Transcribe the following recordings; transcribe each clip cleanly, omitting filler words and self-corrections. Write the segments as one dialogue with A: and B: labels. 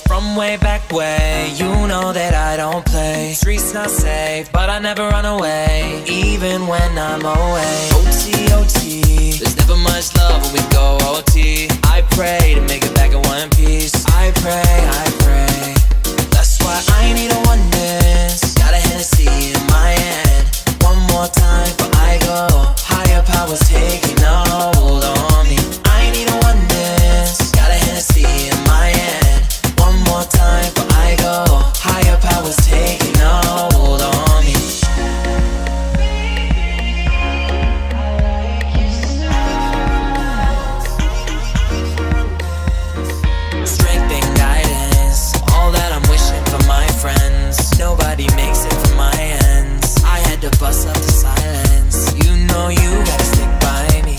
A: From way back way, you know that I don't play. Streets not safe, but I never run away, even when I'm away. OT, OT, there's never much love when we go OT. I pray to make it back in one piece. I pray. That's why I need a oneness. Got a Hennessy in my hand. One more time before I go. Higher powers taking a hold on me. I need a oneness. Got a Hennessy in my hand. One more time before I go. Higher powers taking a hold on me. Strength and guidance, all that I'm wishing for my friends. Nobody makes it from my ends. I had to bust up the silence. You know you gotta stick by me.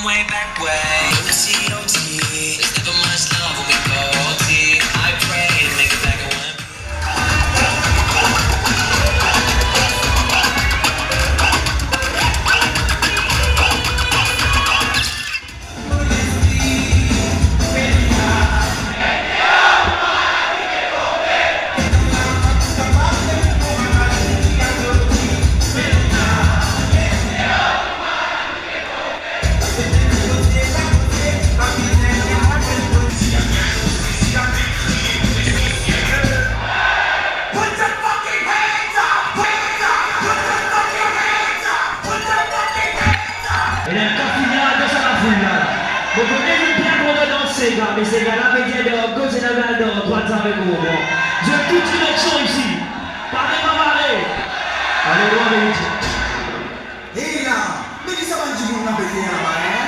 A: Way back way, OT, OT. There's never much love when we go OT. I pray to make it back in one.
B: Vous connaissez le bien pour danser, mais c'est la média de gauche et la balle de droite avec vous. Je toute une action ici. Parlez-moi, parlez. Allez, loin, vite.
C: Et là, mais ça va dire qu'on a pété un bain.